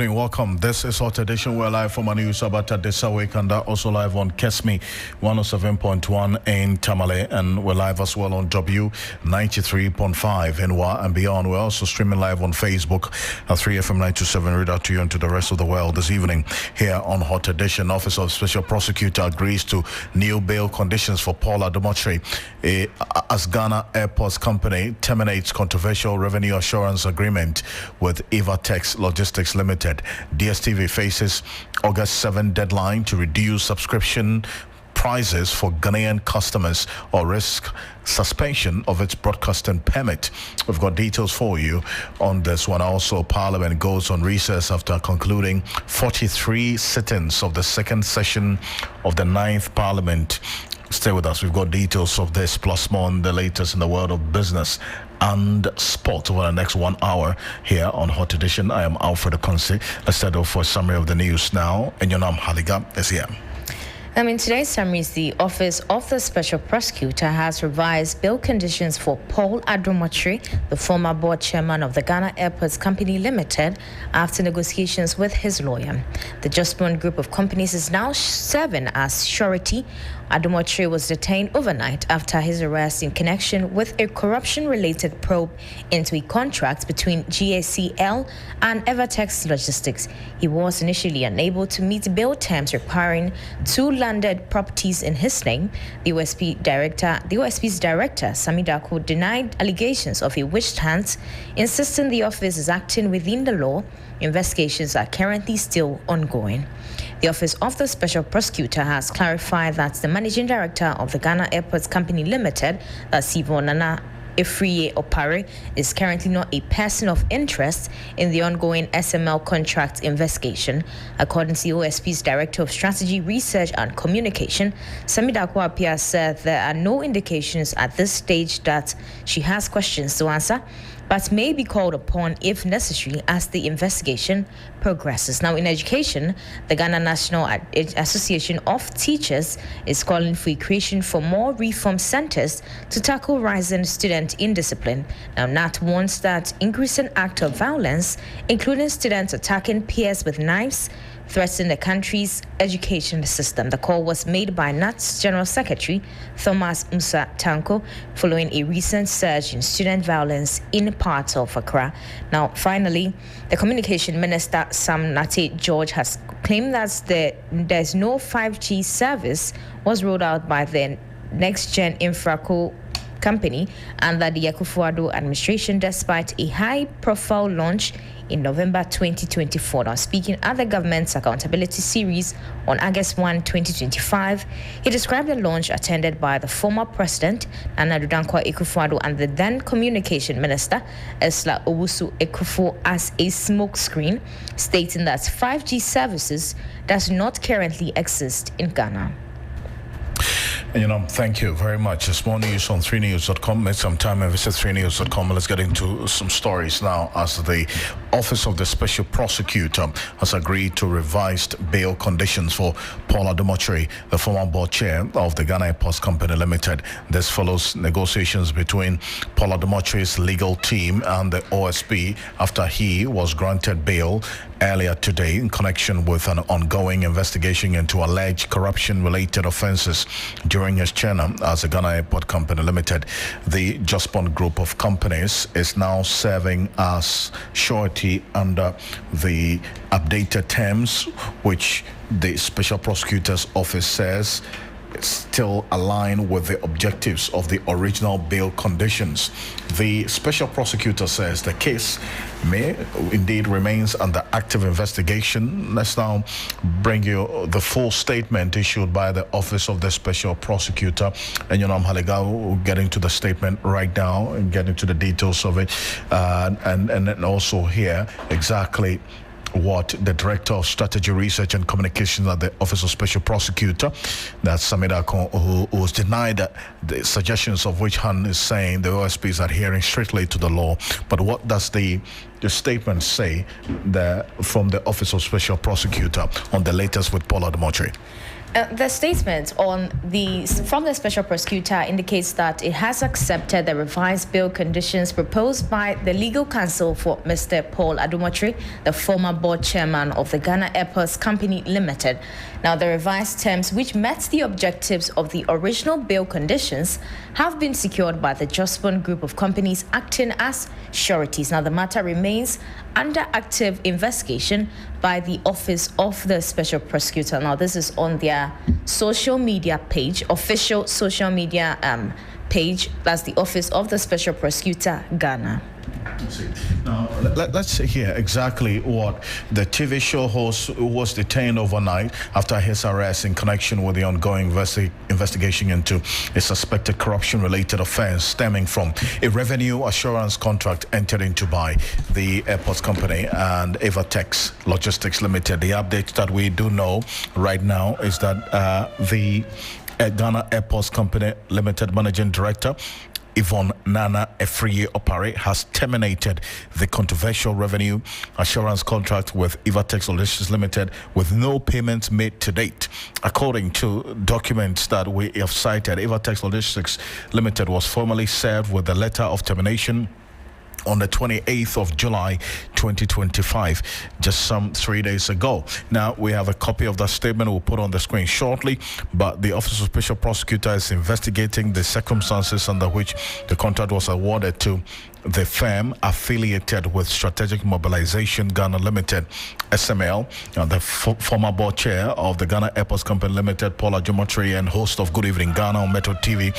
evening, welcome. This is Hot Edition. We're live from News about this week and also live on Kesmi 107.1 in Tamale, and we're live as well on W93.5 in Wa and beyond. We're also streaming live on Facebook at 3FM 927. Read out to you and to the rest of the world this evening here on Hot Edition. Office of Special Prosecutor agrees to new bail conditions for Paul Adom-Otchere as Ghana Airports Company terminates controversial revenue assurance agreement with Evertex Logistics Limited. DSTV faces August 7 deadline to reduce subscription prices for Ghanaian customers or risk suspension of its broadcasting permit. We've got details for you on this one. Also, Parliament goes on recess after concluding 43 sittings of the second session of the 9th Parliament. Stay with us. We've got details of this plus more on the latest in the world of business and sport over the next 1 hour here on Hot Edition. I am Alfred Ocansey. Let's start off for a summary of the news now. And your name, Haliga, is here. In today's summaries, the Office of the Special Prosecutor has revised bail conditions for Paul Adom-Otchere, the former board chairman of the Ghana Airports Company Limited, after negotiations with his lawyer. The Just-Born group of companies is now serving as surety. Adom-Otchere was detained overnight after his arrest in connection with a corruption-related probe into a contract between GACL and Evertex Logistics. He was initially unable to meet bail terms requiring 2 landed properties in his name. The OSP's director, Sami Dako, denied allegations of a witch hunt, insisting the office is acting within the law. Investigations are currently still ongoing. The Office of the Special Prosecutor has clarified that the managing director of the Ghana Airports Company Limited, Adom-Otchere, is currently not a person of interest in the ongoing SML contract investigation. According to the OSP's Director of Strategy, Research and Communication, Sami Dako said there are no indications at this stage that she has questions to answer, but may be called upon if necessary as the investigation progresses. Now, in education, the Ghana National Association of Teachers is calling for a creation for more reform centers to tackle rising student indiscipline. Now, NAT warns that increasing acts of violence, including students attacking peers with knives, threaten the country's education system. The call was made by NAT's General Secretary, Thomas Musa Tanko, following a recent surge in student violence in parts of Accra. Now, finally, the Communication Minister, Sam Nate George, has claimed that there's no 5G service was rolled out by the Next Gen Infraco company and that the Akufo-Addo administration, despite a high-profile launch in November 2024. Now, speaking at the government's accountability series on August 1, 2025, he described the launch attended by the former president, Nana Dankwa Akufo-Addo, and the then communication minister, Esla Owusu Ekufo, as a smokescreen, stating that 5G services does not currently exist in Ghana. Thank you very much. It's more news on 3news.com. Make some time and visit 3news.com. Let's get into some stories now, as the Office of the Special Prosecutor has agreed to revised bail conditions for Paul Adom-Otchere, the former board chair of the Ghana Airports Company Limited. This follows negotiations between Paul Adom-Otchere's legal team and the OSP after he was granted bail earlier today in connection with an ongoing investigation into alleged corruption-related offences during his tenure as the Ghana Airport Company Limited. The Just-Born group of companies is now serving as surety under the updated terms, which the Special Prosecutor's Office says still align with the objectives of the original bail conditions. The Special Prosecutor says the case may indeed remains under active investigation. Let's now bring you the full statement issued by the Office of the Special Prosecutor. And I'm Haliga, we'll get into the statement right now and get into the details of it, and then also hear exactly what the Director of Strategy, Research and Communications at the Office of Special Prosecutor, that's Sami Dako, who was denied the suggestions of which Han is saying the OSP is adhering strictly to the law. But what does the statement say from the Office of Special Prosecutor on the latest with Paul Adom-Otchere? The statement from the special prosecutor indicates that it has accepted the revised bail conditions proposed by the legal counsel for Mr. Paul Adom-Otchere, the former board chairman of the Ghana Airports Company Limited. Now, the revised terms, which met the objectives of the original bail conditions, have been secured by the Jospon Group of companies acting as sureties. Now, the matter remains under active investigation by the Office of the Special Prosecutor. Now, this is on their social media page, official social media page. That's the Office of the Special Prosecutor, Ghana. Now, let's hear exactly what the TV show host who was detained overnight after his arrest in connection with the ongoing investigation into a suspected corruption-related offense stemming from a revenue assurance contract entered into by the airports company and Avatex Logistics Limited. The update that we do know right now is that the Ghana Airports Company Limited Managing Director Yvonne Nana Efriye-Opare has terminated the controversial revenue assurance contract with Avatex Logistics Limited with no payments made to date. According to documents that we have cited, Avatex Logistics Limited was formally served with a letter of termination on the 28th of July 2025, just some 3 days ago. Now, we have a copy of that statement we'll put on the screen shortly, but the Office of Special Prosecutor is investigating the circumstances under which the contract was awarded to the firm affiliated with Strategic Mobilization Ghana Limited, SML. The former board chair of the Ghana Airports Company Limited, Paul Adom-Otchere, and host of Good Evening Ghana on Metro TV,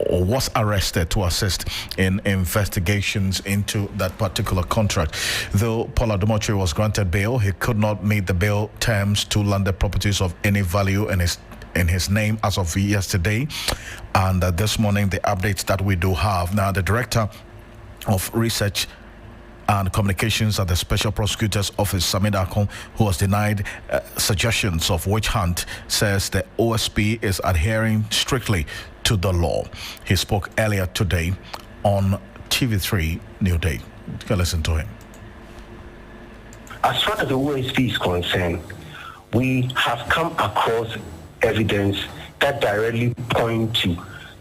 was arrested to assist in investigations into that particular contract. Though Paul Adom-Otchere was granted bail, he could not meet the bail terms to landed properties of any value in his name as of yesterday. And this morning, the updates that we do have. Now, the Director of Research and Communications at the Special Prosecutor's Office, Samid Akon, who was denied suggestions of witch hunt, says the OSP is adhering strictly to the law. He spoke earlier today on TV3 New Day. You can listen to him. As far as the OSP is concerned, we have come across evidence that directly point to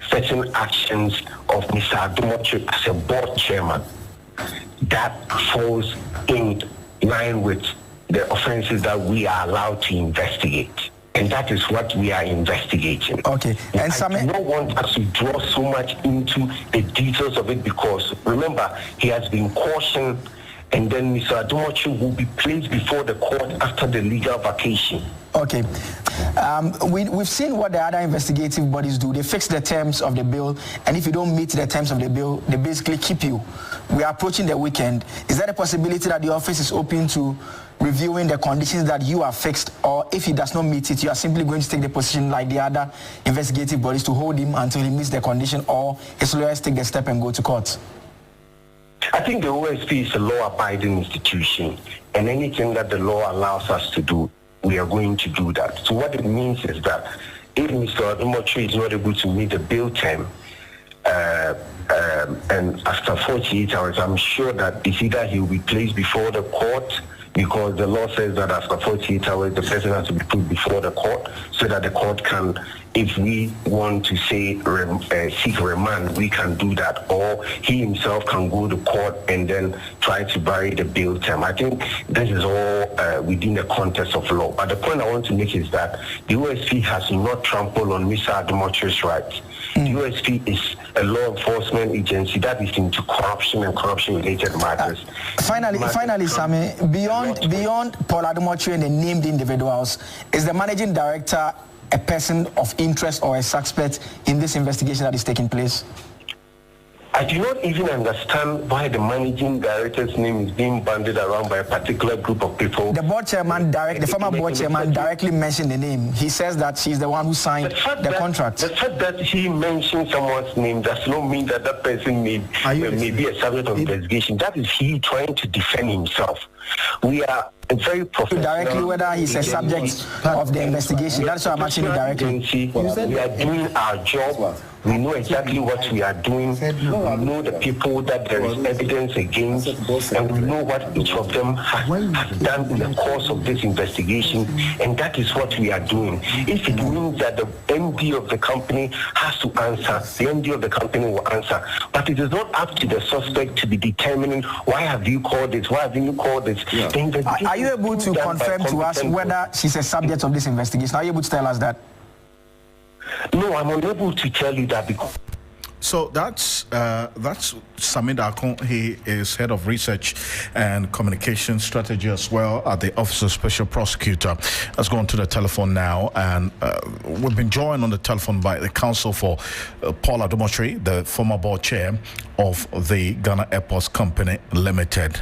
certain actions of Mr. Adom-Otchere as a board chairman that falls in line with the offenses that we are allowed to investigate. And that is what we are investigating. Okay. And I do not want us to draw so much into the details of it because, remember, he has been cautioned, and then Mr. Adom-Otchere will be placed before the court after the legal vacation. Okay. We've seen what the other investigative bodies do. They fix the terms of the bill, and if you don't meet the terms of the bill, they basically keep you. We are approaching the weekend. Is there a possibility that the office is open to reviewing the conditions that you have fixed, or if he does not meet it, you are simply going to take the position like the other investigative bodies to hold him until he meets the condition, or his lawyers take the step and go to court? I think the OSP is a law-abiding institution, and anything that the law allows us to do, we are going to do that. So what it means is that if Mr. Adom-Otchere is not able to meet the bail term, and after 48 hours, I'm sure that it's either he will be placed before the court, because the law says that after 48 hours, the person has to be put before the court so that the court can, if we want to say seek remand, we can do that, or he himself can go to court and then try to vary the bail term. I think this is all within the context of law. But the point I want to make is that the OSP has not trampled on Mr. Adom-Ochere's rights. The OSP is a law enforcement agency that is into corruption and corruption-related matters. Finally, Sammy, beyond Paul Adom-Otchere and the named individuals, is the managing director a person of interest or a suspect in this investigation that is taking place? I do not even understand why the managing director's name is being bandied around by a particular group of people. The board chairman, the former board chairman directly mentioned the name. He says that she's the one who signed the contract. The fact that he mentioned someone's name does not mean that that person may be a subject of investigation. That is he trying to defend himself. We are very professional. Directly whether he's a subject of the investigation. That's why I'm asking you directly. We are doing our job. We know exactly what we are doing. We know the people that there is evidence against, and we know what each of them has done in the course of this investigation, and that is what we are doing. If it means that the MD of the company has to answer, the MD of the company will answer. But it is not up to the suspect to be determining why have you called this, why haven't you called this. Yeah. Are you able to confirm to us whether she's a subject of this investigation? Are you able to tell us that? No, I'm unable to tell you that because. So that's Samid Akon. He is head of research and communication strategy as well at the Office of Special Prosecutor. Let's go on to the telephone now, and we've been joined on the telephone by the counsel for Paul Adom-Otchere, the former board chair of the Ghana Airports Company Limited.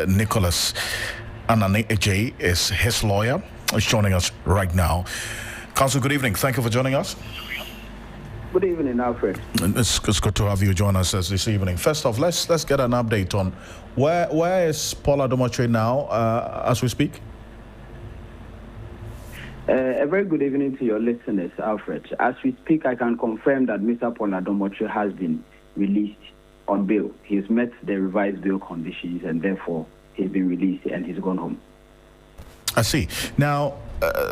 Nicholas Adom-Otchere is his lawyer. He's joining us right now. Counsel, good evening. Thank you for joining us. Good evening, Alfred. It's good to have you join us this evening. First off, let's get an update on where is Paul Adom-Otchere now as we speak. A very good evening to your listeners, Alfred. As we speak, I can confirm that Mr. Paul Adom-Otchere has been released on bail. He's met the revised bail conditions, and therefore he's been released and he's gone home. I see. Now,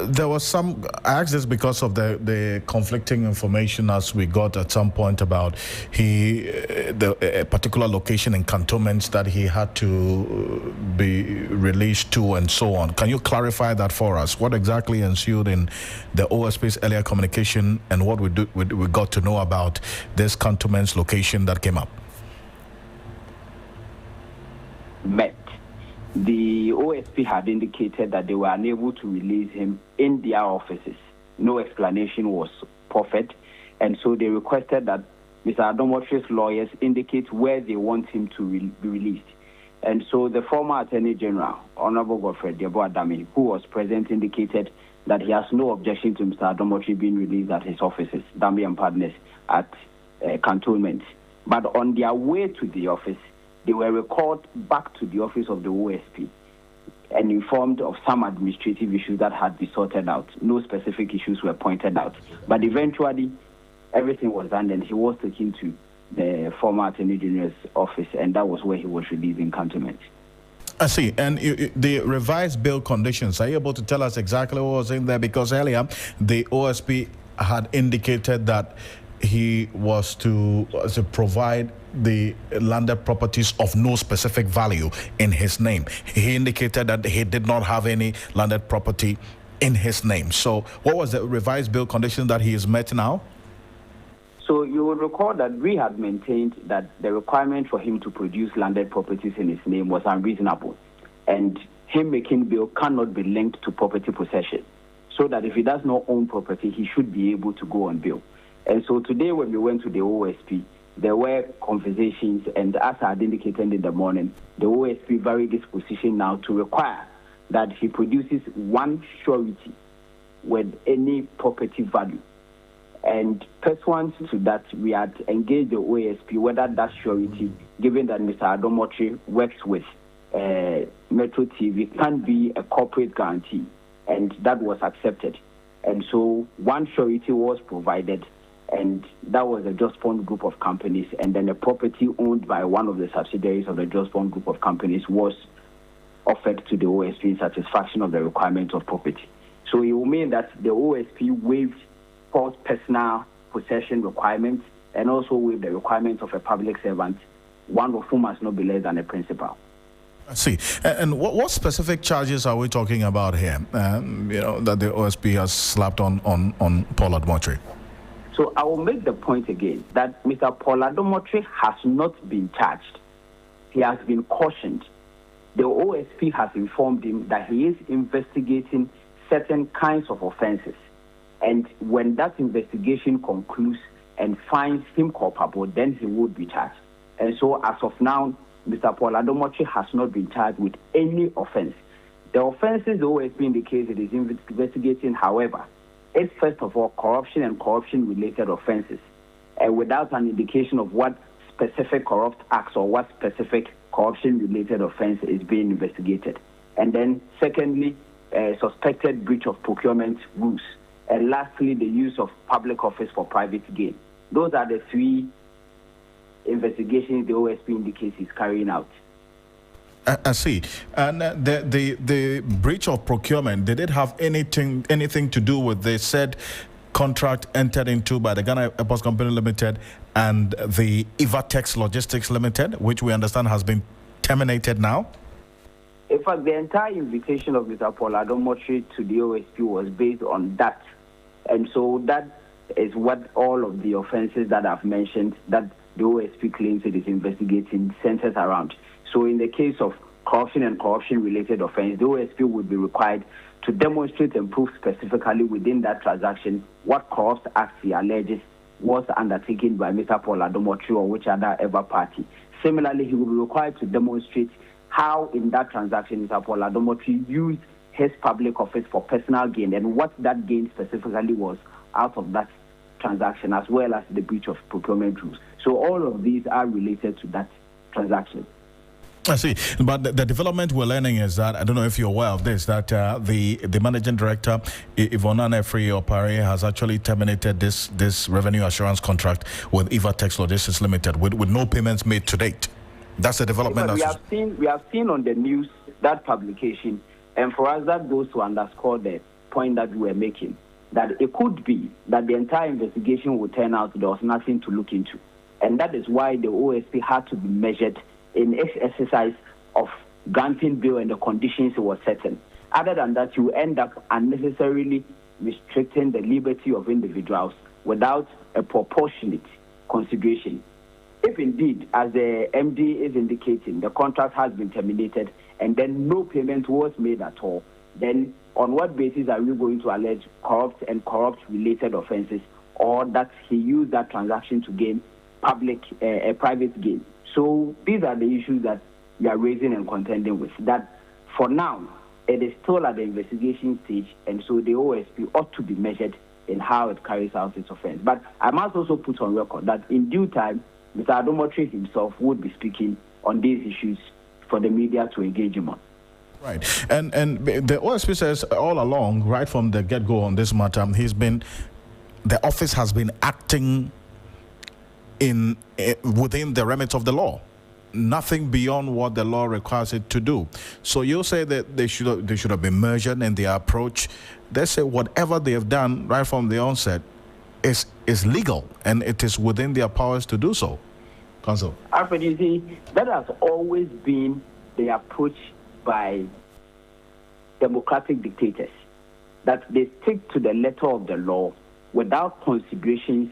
there was some, I asked this because of the conflicting information as we got at some point about a particular location in cantonments that he had to be released to and so on. Can you clarify that for us? What exactly ensued in the OSP's earlier communication, and what we got to know about this cantonments location that came up? Met. The OSP had indicated that they were unable to release him in their offices. No explanation was proffered, and so they requested that Mr. Adom-Otchere's lawyers indicate where they want him to be released. And so the former Attorney General, Honorable Godfred Adami, who was present, indicated that he has no objection to Mr. Adom-Otchere being released at his offices, Dami and Partners, at cantonment. But on their way to the office, they were recalled back to the office of the OSP and informed of some administrative issues that had been sorted out. No specific issues were pointed out. But eventually, everything was done, and he was taken to the former Attorney General's office, and that was where he was released in cantonment. I see. And the revised bail conditions, are you able to tell us exactly what was in there? Because earlier, the OSP had indicated that he was to provide the landed properties of no specific value in his name. He indicated that he did not have any landed property in his name. So what was the revised bail condition that he is met now? So you will recall that we had maintained that the requirement for him to produce landed properties in his name was unreasonable, and him making bail cannot be linked to property possession, so that if he does not own property, he should be able to go on bail. And so today when we went to the OSP, there were conversations, and as I had indicated in the morning, the OSP varied his position now to require that he produces one surety with any property value. And pursuant to that, we had engaged the OSP whether that surety, given that Mr. Adom-Otchere works with Metro TV, can be a corporate guarantee, and that was accepted. And so one surety was provided, and that was the Just Fund group of companies, and then a property owned by one of the subsidiaries of the Just Fund group of companies was offered to the OSP in satisfaction of the requirements of property. So it will mean that the OSP waived Paul's personal possession requirements and also waived the requirements of a public servant, one of whom must not be less than a principal. I see. And what specific charges are we talking about here, that the OSP has slapped on Paul Adom-Otchere? So I will make the point again that Mr. Paul Adom-Otchere has not been charged. He has been cautioned. The OSP has informed him that he is investigating certain kinds of offenses. And when that investigation concludes and finds him culpable, then he would be charged. And so as of now, Mr. Paul Adom-Otchere has not been charged with any offense. The offenses the OSP indicates it is investigating, however, is first of all corruption and corruption-related offenses, and without an indication of what specific corrupt acts or what specific corruption-related offense is being investigated. And then secondly, suspected breach of procurement rules. And lastly, the use of public office for private gain. Those are the three investigations the OSP indicates is carrying out. I see. And the breach of procurement, did it have anything to do with the said contract entered into by the Ghana Airports Company Limited and the Ivatex Logistics Limited, which we understand has been terminated now? In fact, the entire invitation of Mr. Paul Adom-Otchere to the OSP was based on that. And so that is what all of the offenses that I've mentioned that the OSP claims it is investigating centers around. So in the case of corruption and corruption-related offense, the OSP would be required to demonstrate and prove specifically within that transaction what corrupt acts he alleges was undertaken by Mr. Paul Adom-Otchere or which other ever party. Similarly, he will be required to demonstrate how in that transaction Mr. Paul Adom-Otchere used his public office for personal gain and what that gain specifically was out of that transaction, as well as the breach of procurement rules. So all of these are related to that transaction. I see, but the development we're learning is that, I don't know if you're aware of this, that the managing director, Alfred Ocansey, has actually terminated this revenue assurance contract with Ivatex Logistics Limited with no payments made to date. That's the development. We have seen on the news that publication, and for us that goes to underscore the point that we were making, that it could be that the entire investigation would turn out there was nothing to look into, and that is why the OSP had to be measured in its exercise of granting bail and the conditions it was setting. Other than that, you end up unnecessarily restricting the liberty of individuals without a proportionate consideration. If indeed, as the MD is indicating, the contract has been terminated and then no payment was made at all, then on what basis are we going to allege corrupt and corrupt-related offenses, or that he used that transaction to gain private gain? So these are the issues that we are raising and contending with, that for now, it is still at the investigation stage, and so the OSP ought to be measured in how it carries out its offense. But I must also put on record that in due time, Mr. Adom-Otchere himself would be speaking on these issues for the media to engage him on. Right. And the OSP says all along, right from the get-go on this matter, the office has been acting within the remit of the law, nothing beyond what the law requires it to do. So you say that they should have been measured in their approach. They say whatever they have done right from the onset is legal and it is within their powers to do so. Counsel. Alfred, you see, that has always been the approach by democratic dictators, that they stick to the letter of the law without considerations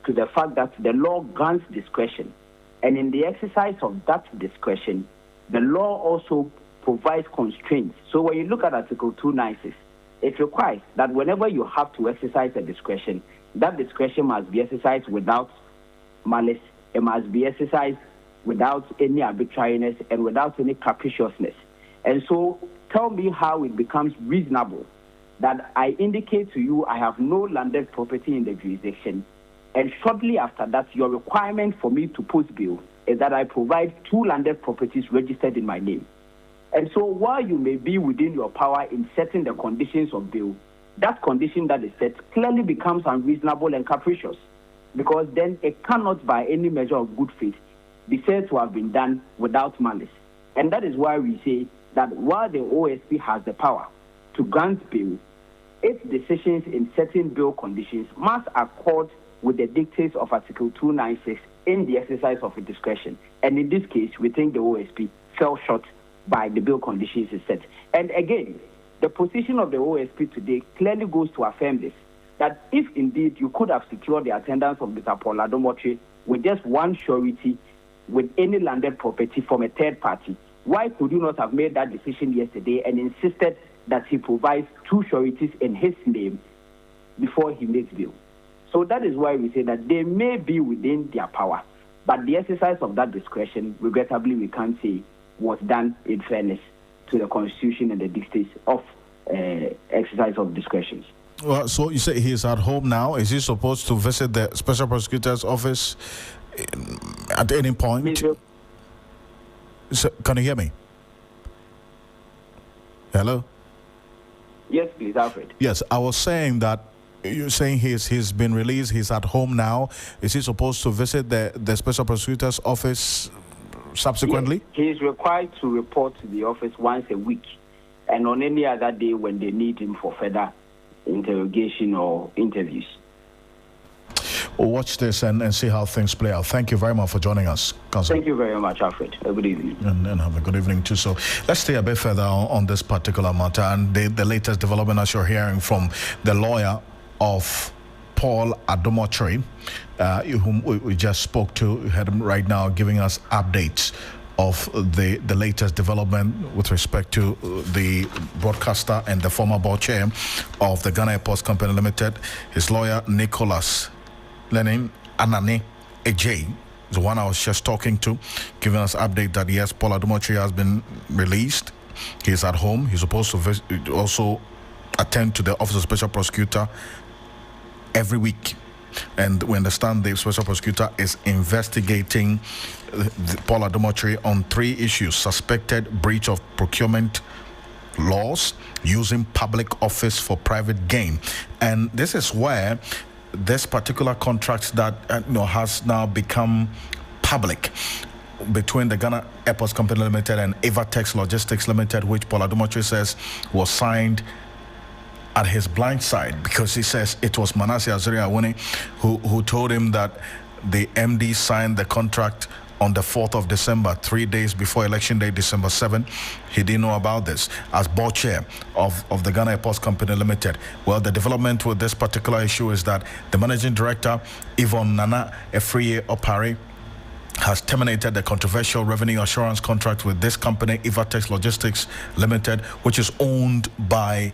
to the fact that the law grants discretion. And in the exercise of that discretion, the law also provides constraints. So when you look at Article 296, it requires that whenever you have to exercise a discretion, that discretion must be exercised without malice. It must be exercised without any arbitrariness and without any capriciousness. And so tell me how it becomes reasonable that I indicate to you I have no landed property in the jurisdiction, and shortly after that, your requirement for me to post bail is that I provide 2 landed properties registered in my name. And so while you may be within your power in setting the conditions of bail, that condition that is set clearly becomes unreasonable and capricious, because then it cannot by any measure of good faith be said to have been done without malice. And that is why we say that while the OSP has the power to grant bail, its decisions in setting bail conditions must accord with the dictates of Article 296 in the exercise of its discretion. And in this case, we think the OSP fell short by the bail conditions it set. And again, the position of the OSP today clearly goes to affirm this, that if indeed you could have secured the attendance of Mr. Paul Adom-Otchere with just one surety with any landed property from a third party, why could you not have made that decision yesterday and insisted that he provides 2 sureties in his name before he makes bail? So that is why we say that they may be within their power, but the exercise of that discretion, regrettably, we can't say was done in fairness to the Constitution and the dictates of exercise of discretions. Well, so you say he is at home now. Is he supposed to visit the Special Prosecutor's office at any point? So, can you hear me? Hello? Yes, please, Alfred. Yes, I was saying that you're saying he's been released, he's at home now. Is he supposed to visit the Special Prosecutor's office subsequently? Yes, he is required to report to the office once a week and on any other day when they need him for further interrogation or interviews. We'll watch this and see how things play out. Thank you very much for joining us, Councillor. Thank you very much, Alfred. Good evening. And have a good evening too. So let's stay a bit further on this particular matter and the latest development as you're hearing from the lawyer of Paul Adom-Otchere, whom we just spoke to. We had him right now giving us updates of the latest development with respect to the broadcaster and the former board chair of the Ghana Airports Company Limited. His lawyer, Nicholas Lenin Anane Ej, the one I was just talking to, giving us update that yes, Paul Adom-Otchere has been released. He's at home. He's supposed to also attend to the Office of Special Prosecutor every week. And we understand the Special Prosecutor is investigating Paul Adom-Otchere on 3 issues: suspected breach of procurement laws, using public office for private gain. And this is where this particular contract that has now become public between the Ghana Airports Company Limited and Evertex Logistics Limited, which Paul Adom-Otchere says was signed at his blind side, because he says it was Manasseh Azuri-Awuni who told him that the MD signed the contract on the 4th of December, 3 days before election day, December 7. He didn't know about this as board chair of the Ghana Airports Company Limited. Well, the development with this particular issue is that the managing director, Yvonne Nana Efriye-Opare, has terminated the controversial revenue assurance contract with this company, Evertex Logistics Limited, which is owned by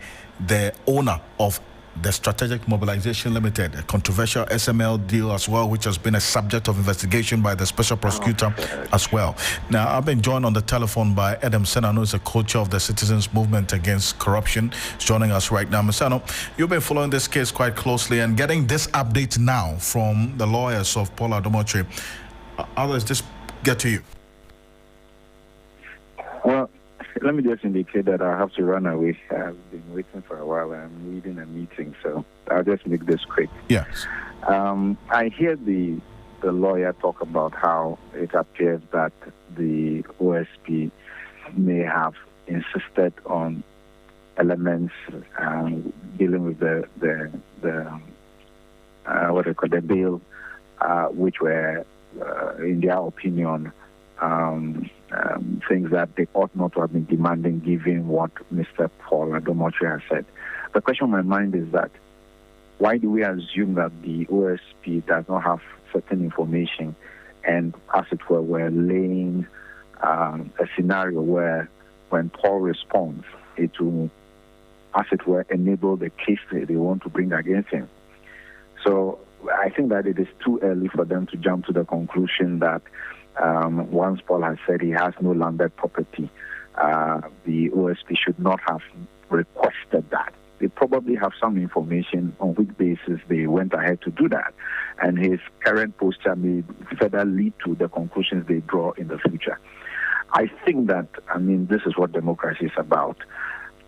the owner of the Strategic Mobilization Limited, a controversial SML deal as well, which has been a subject of investigation by the Special Prosecutor as well. Now, I've been joined on the telephone by Adom-Otchere, who is a co-chair of the Citizens Movement Against Corruption. He's joining us right now. Mr. Ano, you've been following this case quite closely and getting this update now from the lawyers of Paul Adom-Otchere. How does this get to you? Well, let me just indicate that I have to run away. I've been waiting for a while. I'm leading a meeting, so I'll just make this quick. Yes. I hear the lawyer talk about how it appears that the OSP may have insisted on elements dealing with the bill, which were, in their opinion, things that they ought not to have been demanding, given what Mr. Paul Adom-Otchere has said. The question on my mind is that why do we assume that the OSP does not have certain information, and, as it were, we're laying a scenario where, when Paul responds, it will, as it were, enable the case that they want to bring against him? So I think that it is too early for them to jump to the conclusion that once Paul has said he has no landed property, the OSP should not have requested that. They probably have some information on which basis they went ahead to do that. And his current posture may further lead to the conclusions they draw in the future. I think that, this is what democracy is about.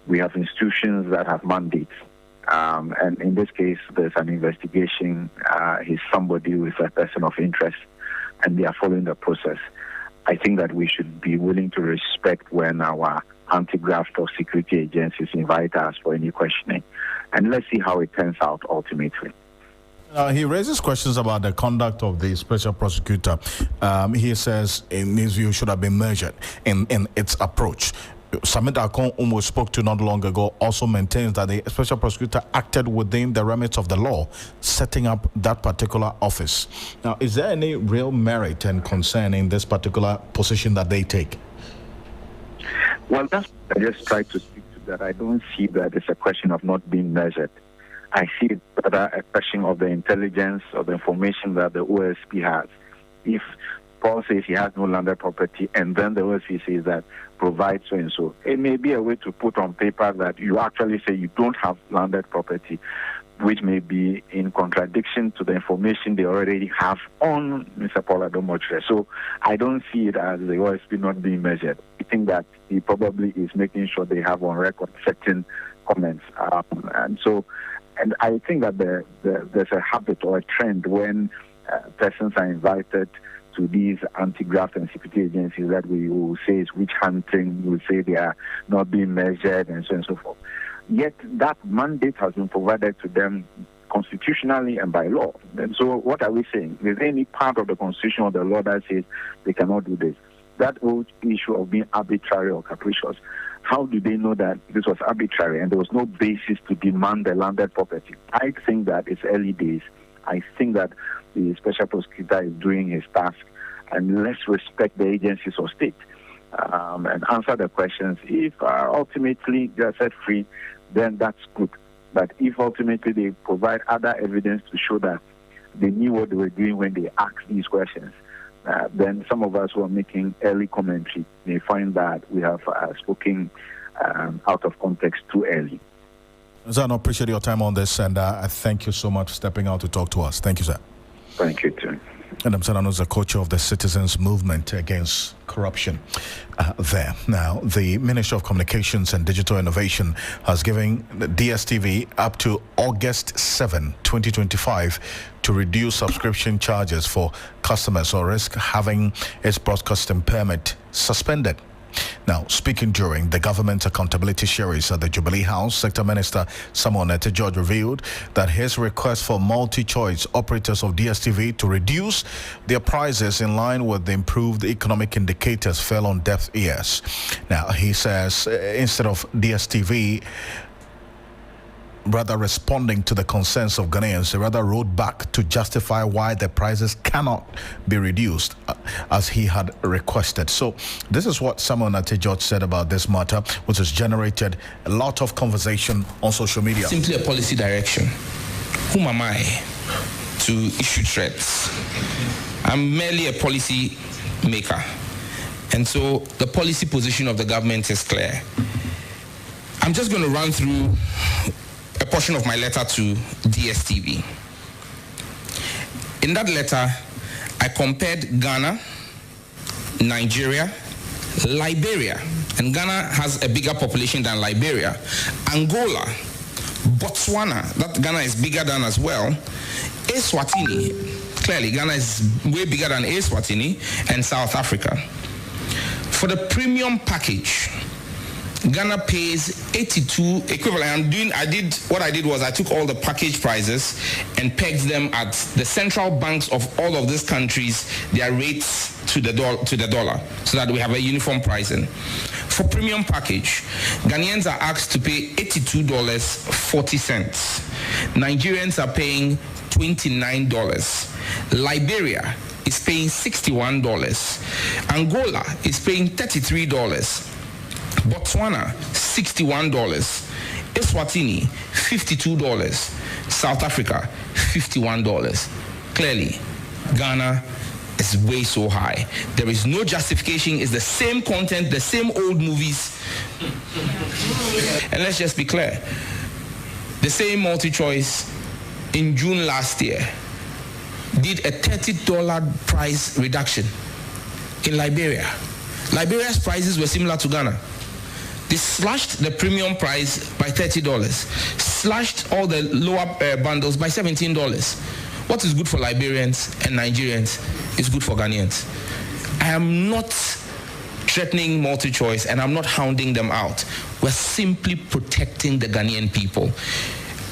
We have institutions that have mandates. And in this case, there's an investigation. He's somebody who is a person of interest, and they are following the process. I think that we should be willing to respect when our anti-graft or security agencies invite us for any questioning. And let's see how it turns out ultimately. He raises questions about the conduct of the Special Prosecutor. He says, in his view, should have been measured in its approach. Samit Akon, whom we spoke to not long ago, also maintains that the Special Prosecutor acted within the remit of the law, setting up that particular office. Now, is there any real merit and concern in this particular position that they take? Well, that's what I just tried to speak to, that I don't see that it's a question of not being measured. I see it rather a question of the intelligence or the information that the OSP has. If Paul says he has no landed property, and then the OSP says that provide so and so, it may be a way to put on paper that you actually say you don't have landed property. which may be in contradiction to the information they already have on Mr. Paul Adom-Otchere. So I don't see it as the OSP not being measured. I think that he probably is making sure they have on record certain comments. And I think that there's a habit or a trend when persons are invited to these anti-graft and security agencies that we will say is witch hunting, we will say they are not being measured, and so on and so forth. Yet that mandate has been provided to them constitutionally and by law. And so what are we saying? Is there any part of the constitution or the law that says they cannot do this? That old issue of being arbitrary or capricious, how do they know that this was arbitrary and there was no basis to demand the landed property? I think that it's early days. I think that the special prosecutor is doing his task, and let's respect the agencies of state and answer the questions. If ultimately they are set free, then that's good. But if ultimately they provide other evidence to show that they knew what they were doing when they asked these questions, then some of us who are making early commentary may find that we have spoken out of context too early. Zan, I appreciate your time on this, and I thank you so much for stepping out to talk to us. Thank you, sir. Thank you, too. And I'm Zan is the co-chair of the Citizens Movement Against Corruption there. Now, the Ministry of Communications and Digital Innovation has given the DSTV up to August 7, 2025 to reduce subscription charges for customers or risk having its broadcasting permit suspended. Now, speaking during the government accountability series at the Jubilee House, Sector Minister Adom-Otchere revealed that his request for multi-choice operators of DSTV to reduce their prices in line with the improved economic indicators fell on deaf ears. Now, he says instead of DSTV rather responding to the concerns of Ghanaians, they rather wrote back to justify why the prices cannot be reduced as he had requested. So this is what Adom-Otchere said about this matter, which has generated a lot of conversation on social media. Simply a policy direction. Whom am I to issue threats? I'm merely a policy maker. And so the policy position of the government is clear. I'm just going to run through a portion of my letter to DSTV. In that letter, I compared Ghana, Nigeria, Liberia, and Ghana has a bigger population than Liberia, Angola, Botswana, that Ghana is bigger than as well, Eswatini, clearly Ghana is way bigger than Eswatini, and South Africa. For the premium package, Ghana pays 82 equivalent. I took all the package prices and pegged them at the central banks of all of these countries, their rates to the dollar, so that we have a uniform pricing. For premium package, Ghanaians are asked to pay $82.40. Nigerians are paying $29. Liberia is paying $61. Angola is paying $33. Botswana, $61. Eswatini, $52. South Africa, $51. Clearly, Ghana is way so high. There is no justification. It's the same content, the same old movies. And let's just be clear. The same multi-choice in June last year did a $30 price reduction in Liberia. Liberia's prices were similar to Ghana. They slashed the premium price by $30, slashed all the lower bundles by $17. What is good for Liberians and Nigerians is good for Ghanaians. I am not threatening multi-choice and I'm not hounding them out. We're simply protecting the Ghanaian people.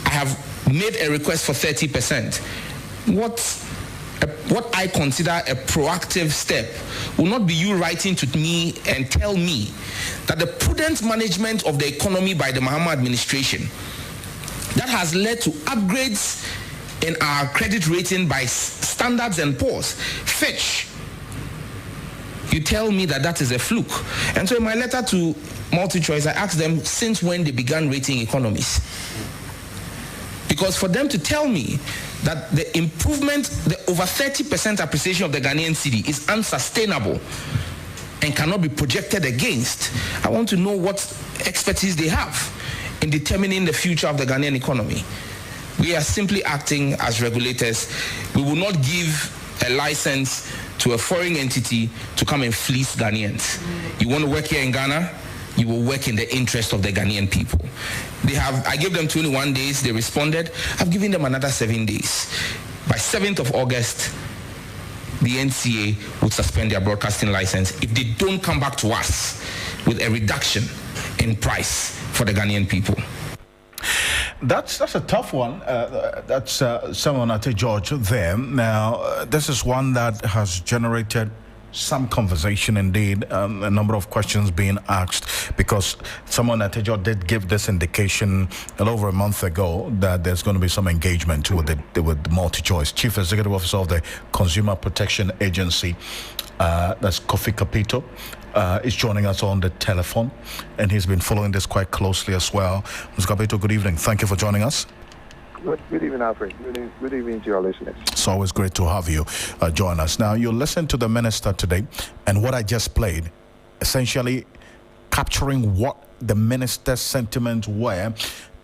I have made a request for 30%. What I consider a proactive step will not be you writing to me and tell me that the prudent management of the economy by the Mahama administration that has led to upgrades in our credit rating by Standards and Poor's, Fitch, you tell me that is a fluke. And so in my letter to MultiChoice, I asked them since when they began rating economies. Because for them to tell me that the improvement, the over 30% appreciation of the Ghanaian cedi is unsustainable and cannot be projected against, I want to know what expertise they have in determining the future of the Ghanaian economy. We are simply acting as regulators. We will not give a license to a foreign entity to come and fleece Ghanaians. You want to work here in Ghana, you will work in the interest of the Ghanaian people. I gave them 21 days, they responded. I've given them another 7 days. By 7th of August, the NCA would suspend their broadcasting license if they don't come back to us with a reduction in price for the Ghanaian people. That's a tough one. That's someone at George there. Now, this is one that has generated some conversation indeed, a number of questions being asked, because someone at George did give this indication a little over a month ago that there's going to be some engagement with the MultiChoice. Chief Executive Officer of the Consumer Protection Agency, that's Kofi Kapito, is joining us on the telephone, and he's been following this quite closely as well. Mr. Kapito, good evening. Thank you for joining us. Good evening, Alfred. Good evening to your listeners. It's always great to have you join us. Now, you listened to the minister today, and what I just played, essentially capturing what the minister's sentiments were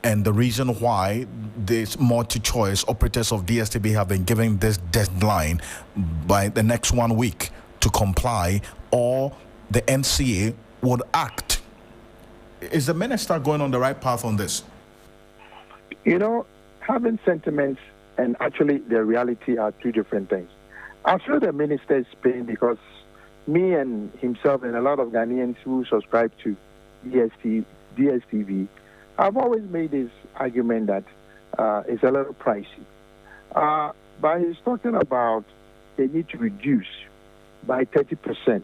and the reason why these MultiChoice operators of DSTV have been given this deadline by the next 1 week to comply, or the NCA would act. Is the minister going on the right path on this? You know, having sentiments and actually the reality are two different things. I feel the minister is paying because me and himself and a lot of Ghanaians who subscribe to DSTV, I've always made this argument that it's a little pricey. But he's talking about they need to reduce by 30%.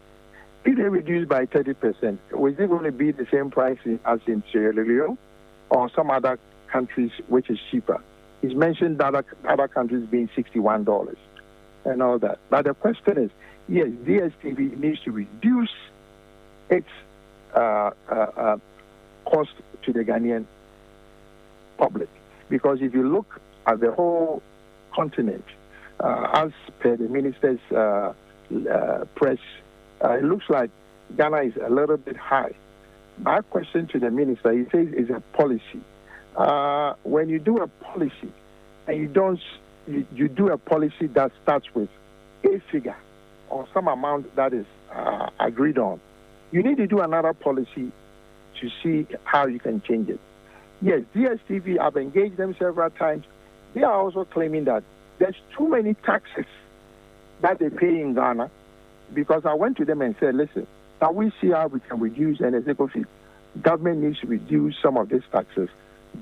If they reduce by 30%, was it going to be the same price as in Sierra Leone or some other countries which is cheaper? He's mentioned other countries being $61 and all that. But the question is, yes, DSTV needs to reduce its cost to the Ghanaian public. Because if you look at the whole continent, as per the minister's press, it looks like Ghana is a little bit high. My question to the minister, he says, is a policy. When you do a policy and you do a policy that starts with a figure or some amount that is agreed on, you need to do another policy to see how you can change it. Yes, DSTV, I've engaged them several times. They are also claiming that there's too many taxes that they pay in Ghana, because I went to them and said, listen, can we see how we can reduce, and they said, okay, government needs to reduce some of these taxes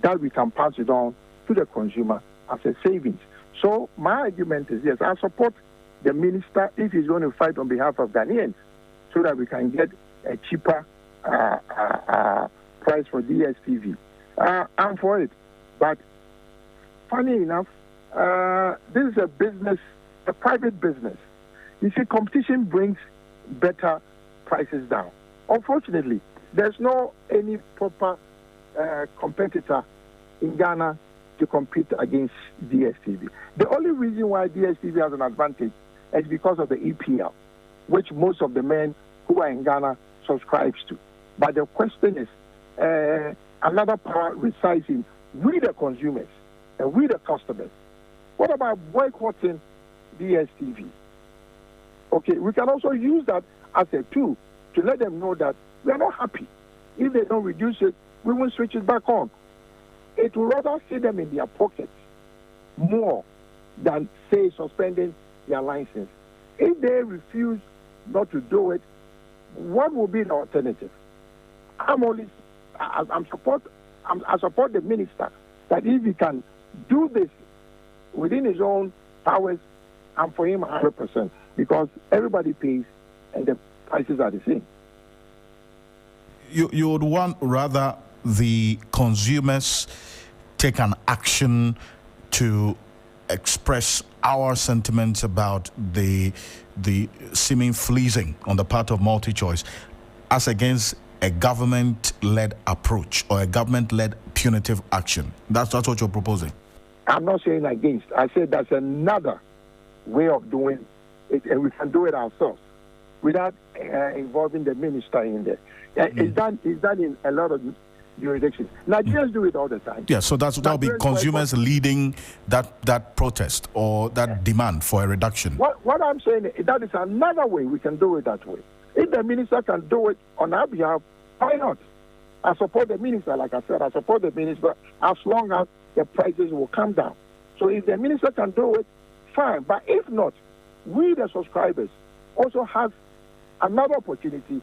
that we can pass it on to the consumer as a savings. So my argument is, yes, I support the minister if he's going to fight on behalf of Ghanaians so that we can get a cheaper price for DSTV. I'm for it. But funny enough, this is a business, a private business. You see, competition brings better prices down. Unfortunately, there's no any proper competitor in Ghana to compete against DSTV. The only reason why DSTV has an advantage is because of the EPL, which most of the men who are in Ghana subscribes to. But the question is, another power resides in we the consumers and we the customers. What about boycotting DSTV? Okay, we can also use that as a tool to let them know that we are not happy. If they don't reduce it, we will switch it back on. It will rather see them in their pockets more than, say, suspending their license. If they refuse not to do it, what will be the alternative? I support the minister that if he can do this within his own powers, I'm for him 100%, because everybody pays and the prices are the same. You would want rather the consumers take an action to express our sentiments about the seeming fleecing on the part of MultiChoice as against a government-led approach or a government-led punitive action. That's what you're proposing. I'm not saying against. I said that's another way of doing it, and we can do it ourselves without involving the minister in there. It's done in a lot of jurisdictions. Nigerians do it all the time. Yeah, so that'll be Nigerians consumers leading that protest or that demand for a reduction. What I'm saying is that is another way we can do it that way. If the minister can do it on our behalf, why not? I support the minister, like I said, I support the minister as long as the prices will come down. So if the minister can do it, fine. But if not, we, the subscribers, also have another opportunity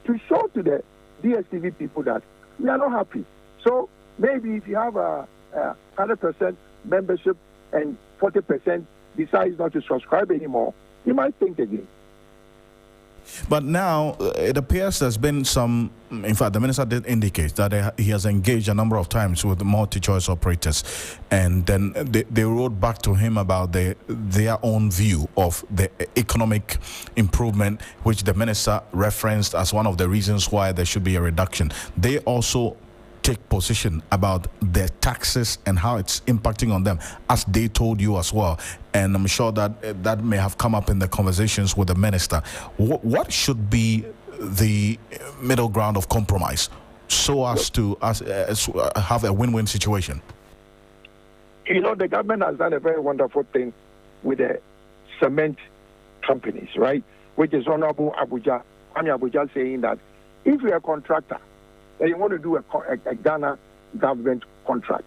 to show to the DSTV people that we are not happy. So maybe if you have a 100% membership and 40% decides not to subscribe anymore, you might think again. But now it appears there's been some, in fact, the minister did indicate that he has engaged a number of times with multi-choice operators, and then they wrote back to him about their own view of the economic improvement, which the minister referenced as one of the reasons why there should be a reduction. They also take position about their taxes and how it's impacting on them, as they told you as well. And I'm sure that that may have come up in the conversations with the minister. What should be the middle ground of compromise so as to have a win-win situation? You know, the government has done a very wonderful thing with the cement companies, right? Which is Honorable Abuja saying that if you're a contractor, and you want to do a Ghana government contract,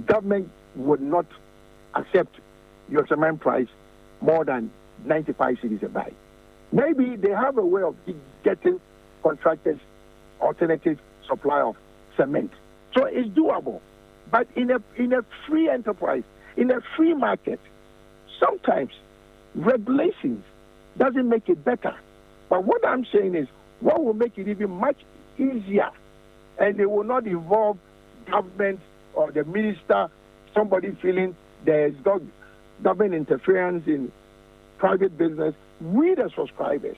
government would not accept your cement price more than 95 cedis a bag. Maybe they have a way of getting contractors alternative supply of cement. So it's doable. But in a free enterprise, in a free market, sometimes regulations doesn't make it better. But what I'm saying is, what will make it even much easier, and it will not involve government or the minister, somebody feeling there's government interference in private business. We, the subscribers,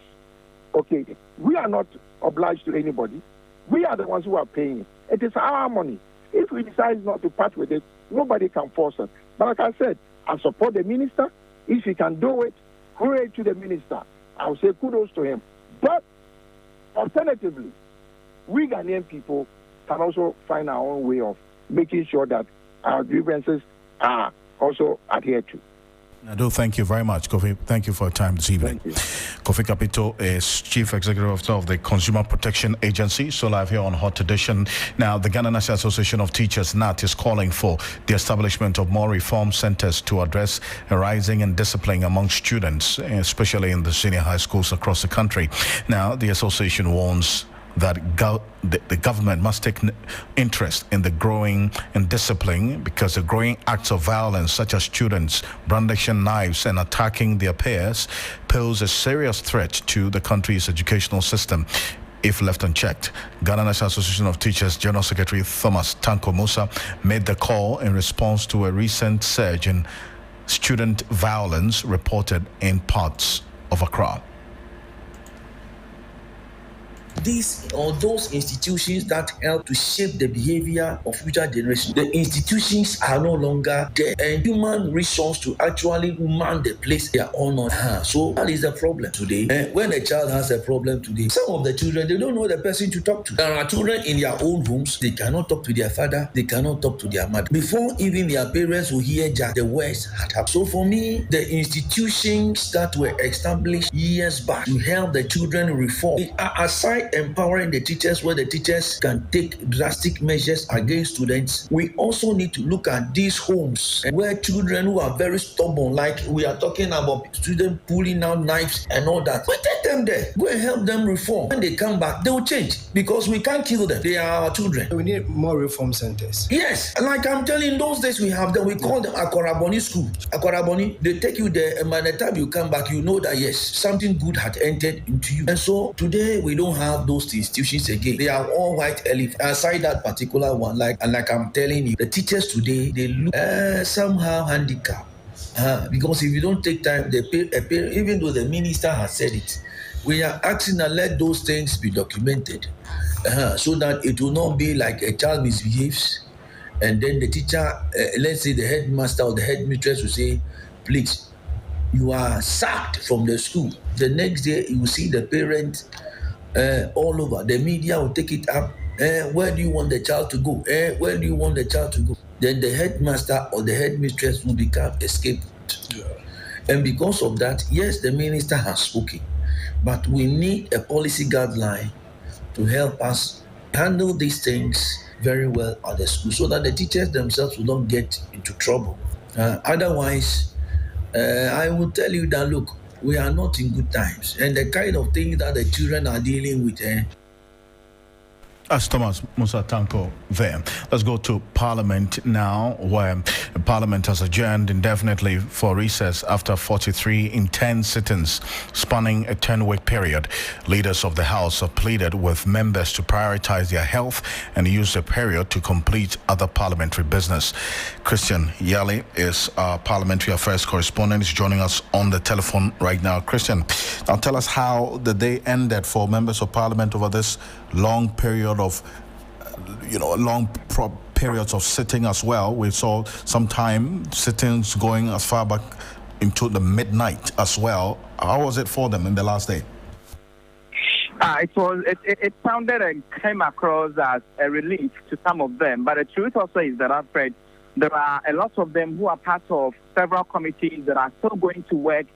okay, we are not obliged to anybody. We are the ones who are paying it. It is our money. If we decide not to part with it, nobody can force us. But like I said, I support the minister. If he can do it, hooray to the minister. I'll say kudos to him. But alternatively, we Ghanaian people can also find our own way of making sure that our grievances are also adhered to. I do thank you very much, Kofi. Thank you for your time this evening. Kofi Kapito is Chief Executive Officer of the Consumer Protection Agency, so live here on Hot Edition. Now, the Ghana National Association of Teachers, NAT, is calling for the establishment of more reform centers to address rising and discipline among students, especially in the senior high schools across the country. Now, the association warns that the government must take interest in the growing indiscipline, because the growing acts of violence, such as students brandishing knives and attacking their peers, pose a serious threat to the country's educational system if left unchecked. Ghana National Association of Teachers General Secretary Thomas Tanko Musa made the call in response to a recent surge in student violence reported in parts of Accra. These or those institutions that help to shape the behavior of future generations, the institutions are no longer there, and human resource to actually man the place they are on. So that is the problem today. When a child has a problem today, some of the children, they don't know the person to talk to. There are children in their own homes, they cannot talk to their father, they cannot talk to their mother. Before even their parents will hear the words had happened. So for me, the institutions that were established years back to help the children reform, aside empowering the teachers, where the teachers can take drastic measures against students, we also need to look at these homes where children who are very stubborn, like we are talking about students pulling out knives and all that. We take them there, go and help them reform. When they come back, they will change, because we can't kill them. They are our children. We need more reform centers. Yes, like I'm telling you, those days we have them, we call them Akoraboni school. Akoraboni, they take you there, and by the time you come back, you know that yes, something good had entered into you. And so today we don't have those institutions again. They are all white elephants. Aside that particular one, like I'm telling you, the teachers today, they look somehow handicapped. Because if you don't take time, they pay, even though the minister has said it, we are asking to let those things be documented, so that it will not be like a child misbehaves, and then the teacher, let's say the headmaster or the headmistress will say, please, you are sacked from the school. The next day, you will see the parent all over. The media will take it up Where do you want the child to go? Where do you want the child to go? Then the headmaster or the headmistress will become a scapegoat. Yeah. And because of that, yes, the minister has spoken, but we need a policy guideline to help us handle these things very well at the school so that the teachers themselves will not get into trouble. Otherwise, I will tell you that, look, we are not in good times. And the kind of things that the children are dealing with, As Thomas Musa Tanko there. Let's go to Parliament now, where Parliament has adjourned indefinitely for recess after 43 intense sittings spanning a 10-week period. Leaders of the House have pleaded with members to prioritize their health and use the period to complete other parliamentary business. Christian Yali is our parliamentary affairs correspondent. He's joining us on the telephone right now. Christian, now tell us how the day ended for members of Parliament over this long period of, periods of sitting as well. We saw some sittings going as far back into the midnight as well. How was it for them in the last day? It sounded and came across as a relief to some of them, but the truth also is that, Alfred, there are a lot of them who are part of several committees that are still going to work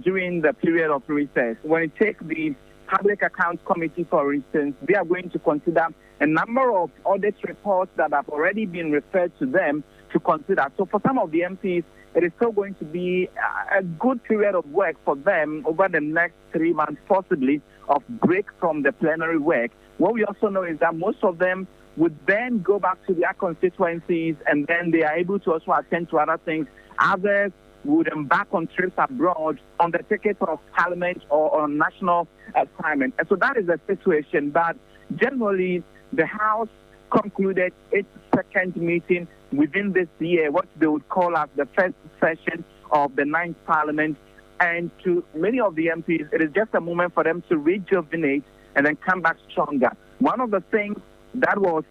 during the period of recess. When you take the Public Accounts Committee, for instance, they are going to consider a number of audit reports that have already been referred to them to consider. So for some of the MPs, it is still going to be a good period of work for them over the next 3 months, possibly, of break from the plenary work. What we also know is that most of them would then go back to their constituencies, and then they are able to also attend to other things. Others would embark on trips abroad on the ticket of Parliament or on national assignment. And so that is the situation. But generally, the House concluded its second meeting within this year, what they would call as the first session of the 9th Parliament. And to many of the MPs, it is just a moment for them to rejuvenate and then come back stronger. One of the things that was,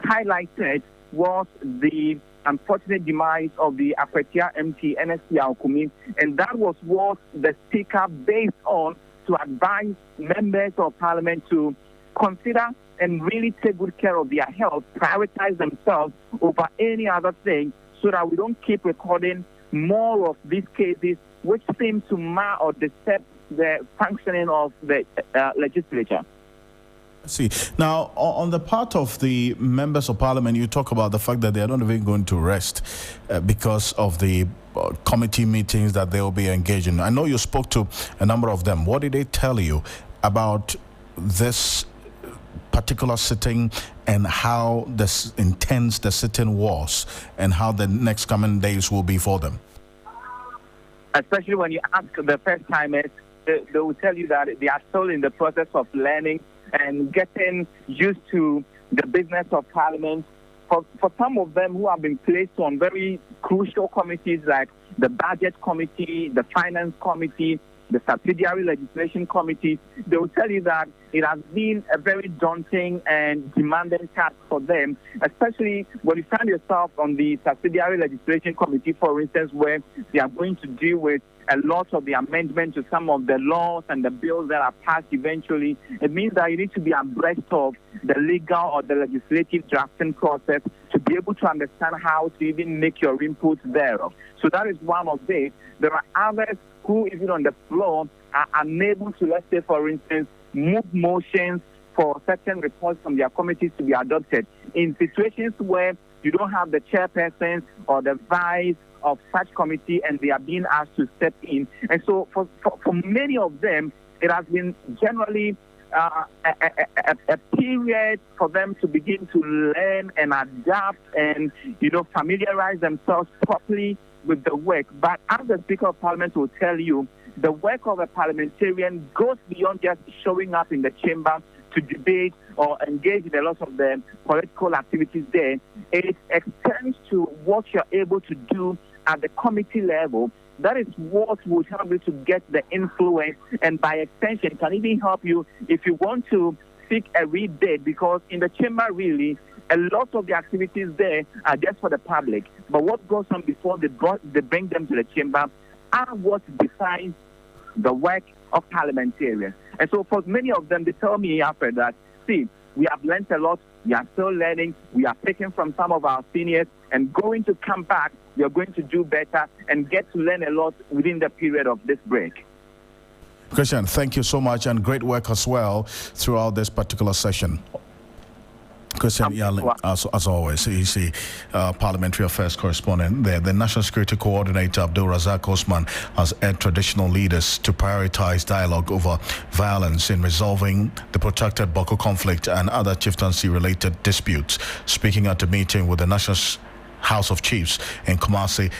highlighted was the unfortunate demise of the Akwetya MP, NSC Alkumi, and that was what the Speaker based on to advise members of Parliament to consider and really take good care of their health, prioritize themselves over any other thing, so that we don't keep recording more of these cases which seem to mar or disturb the functioning of the legislature. See, now on the part of the members of Parliament, you talk about the fact that they are not even going to rest because of the committee meetings that they will be engaged in. I know you spoke to a number of them. What did they tell you about this particular sitting and how intense the sitting was and how the next coming days will be for them? Especially when you ask the first timers, they will tell you that they are still in the process of learning and getting used to the business of Parliament. For some of them who have been placed on very crucial committees like the Budget Committee, the Finance Committee, the Subsidiary Legislation Committee, they will tell you that it has been a very daunting and demanding task for them, especially when you find yourself on the Subsidiary Legislation Committee, for instance, where they are going to deal with a lot of the amendments to some of the laws and the bills that are passed eventually. It means that you need to be abreast of the legal or the legislative drafting process to be able to understand how to even make your input thereof. So that is one of it. There are others who, even on the floor, are unable to, let's say, for instance, move motions for certain reports from their committees to be adopted in situations where you don't have the chairperson or the vice of such committee and they are being asked to step in. And so for many of them, it has been generally a period for them to begin to learn and adapt and, familiarize themselves properly with the work. But as the Speaker of Parliament will tell you, the work of a parliamentarian goes beyond just showing up in the chamber to debate or engage in a lot of the political activities there. It extends to what you're able to do at the committee level. That is what will help you to get the influence, and by extension can even help you if you want to seek a rebate, because in the chamber really a lot of the activities there are just for the public, but what goes on before they bring them to the chamber are what defines the work of parliamentarians. And so for many of them, they tell me after that, see, We have learned a lot. We are still learning. We are picking from some of our seniors and going to come back. We are going to do better and get to learn a lot within the period of this break. Christian, thank you so much, and great work as well throughout this particular session. Christian Yali, as always, he's the Parliamentary Affairs correspondent there. The National Security Coordinator, Abdul-Razak Osman, has urged traditional leaders to prioritize dialogue over violence in resolving the protracted Boko conflict and other chieftaincy-related disputes. Speaking at a meeting with the National House of Chiefs in Kumasi,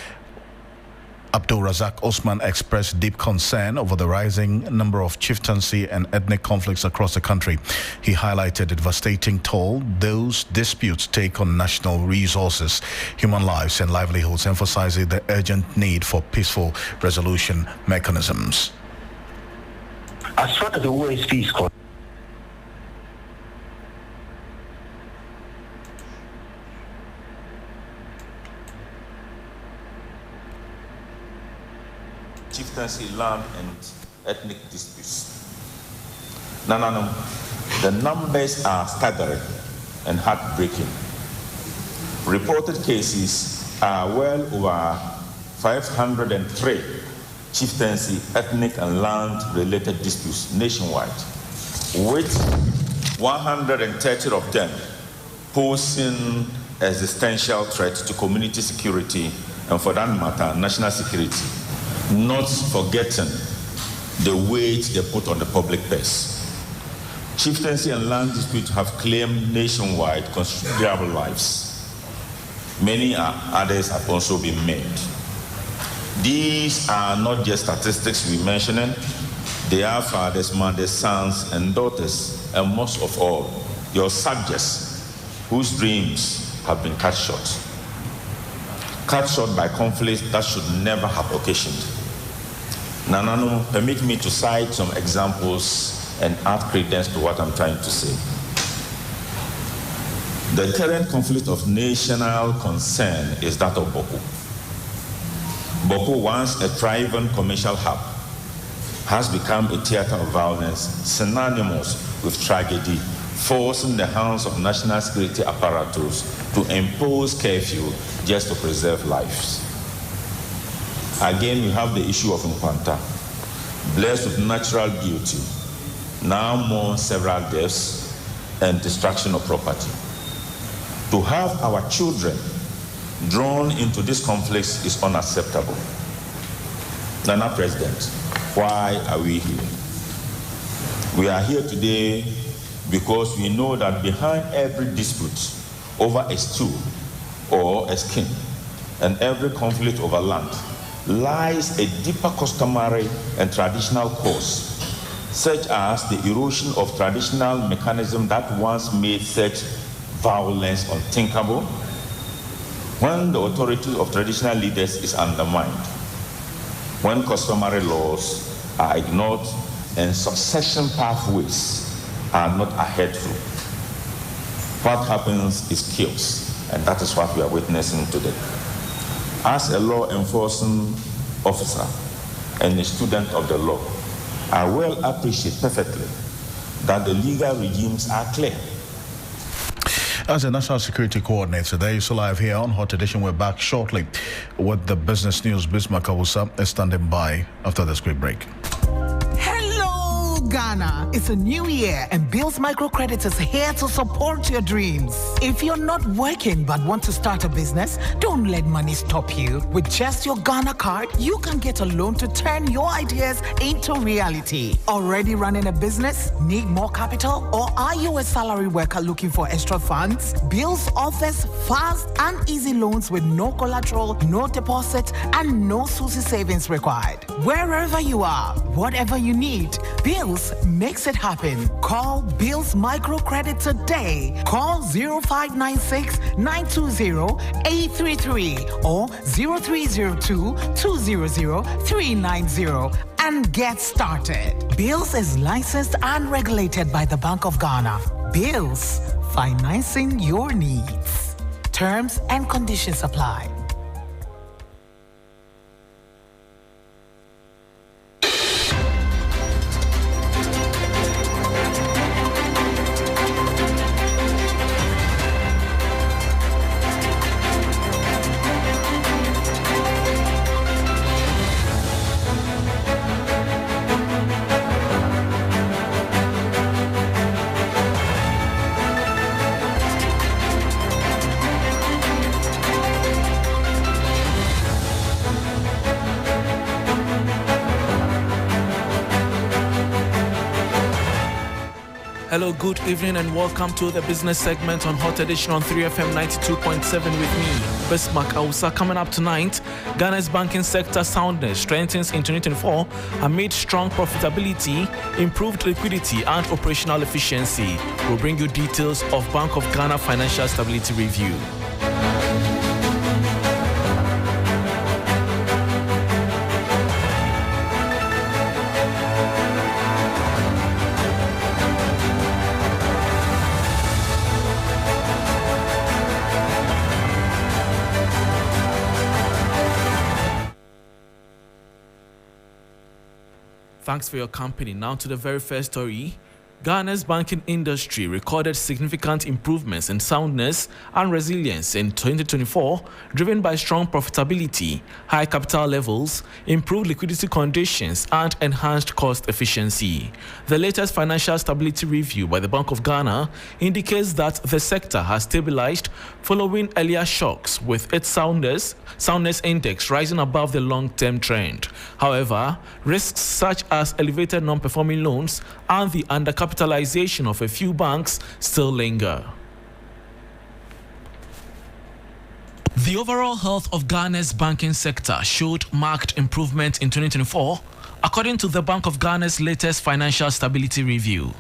Abdul-Razak Osman expressed deep concern over the rising number of chieftaincy and ethnic conflicts across the country. He highlighted the devastating toll those disputes take on national resources, human lives and livelihoods, emphasizing the urgent need for peaceful resolution mechanisms. As far as the OSP is concerned, chieftaincy, land and ethnic disputes. No, the numbers are staggering and heartbreaking. Reported cases are well over 503 chieftaincy, ethnic and land-related disputes nationwide, with 130 of them posing existential threat to community security and, for that matter, national security, not forgetting the weight they put on the public purse. Chieftaincy and land disputes have claimed nationwide considerable lives. Many others have also been made. These are not just statistics we're mentioning. They are fathers, mothers, sons, and daughters, and most of all, your subjects whose dreams have been cut short. Cut short by conflicts that should never have occasioned. Nanano, permit me to cite some examples and add credence to what I'm trying to say. The current conflict of national concern is that of Boko. Boko, once a thriving commercial hub, has become a theater of violence synonymous with tragedy, forcing the hands of national security apparatus to impose curfew just to preserve lives. Again, we have the issue of Nkwanta, blessed with natural beauty, now more several deaths and destruction of property. To have our children drawn into these conflicts is unacceptable. Nana President, why are we here? We are here today because we know that behind every dispute over a stew or a skin and every conflict over land lies a deeper customary and traditional cause, such as the erosion of traditional mechanisms that once made such violence unthinkable. When the authority of traditional leaders is undermined, when customary laws are ignored and succession pathways are not adhered to, what happens is chaos, and that is what we are witnessing today. As a law enforcing officer and a student of the law, I well appreciate perfectly that the legal regimes are clear. As a National Security Coordinator, there is live here on Hot Edition. We're back shortly with the business news. Bismarck Awusa is standing by after this quick break. Ghana. It's a new year and Bills Microcredit is here to support your dreams. If you're not working but want to start a business, don't let money stop you. With just your Ghana card, you can get a loan to turn your ideas into reality. Already running a business? Need more capital? Or are you a salary worker looking for extra funds? Bills offers fast and easy loans with no collateral, no deposit, and no SUSI savings required. Wherever you are, whatever you need, Bills makes it happen. Call Bills Microcredit today. Call 0596 920 833 or 0302 200 390 and get started. Bills is licensed and regulated by the Bank of Ghana. Bills, financing your needs. Terms and conditions apply. Hello, good evening and welcome to the business segment on Hot Edition on 3FM 92.7 with me, Bismarck Ausa. Coming up tonight, Ghana's banking sector soundness strengthens in 2024 amid strong profitability, improved liquidity and operational efficiency. We'll bring you details of Bank of Ghana Financial Stability Review. Thanks for your company. Now to the very first story. Ghana's banking industry recorded significant improvements in soundness and resilience in 2024, driven by strong profitability, high capital levels, improved liquidity conditions, and enhanced cost efficiency. The latest financial stability review by the Bank of Ghana indicates that the sector has stabilized following earlier shocks, with its soundness index rising above the long-term trend. However, risks such as elevated non-performing loans and the undercapitalization of a few banks still linger. The overall health of Ghana's banking sector showed marked improvement in 2024, according to the Bank of Ghana's latest financial stability review.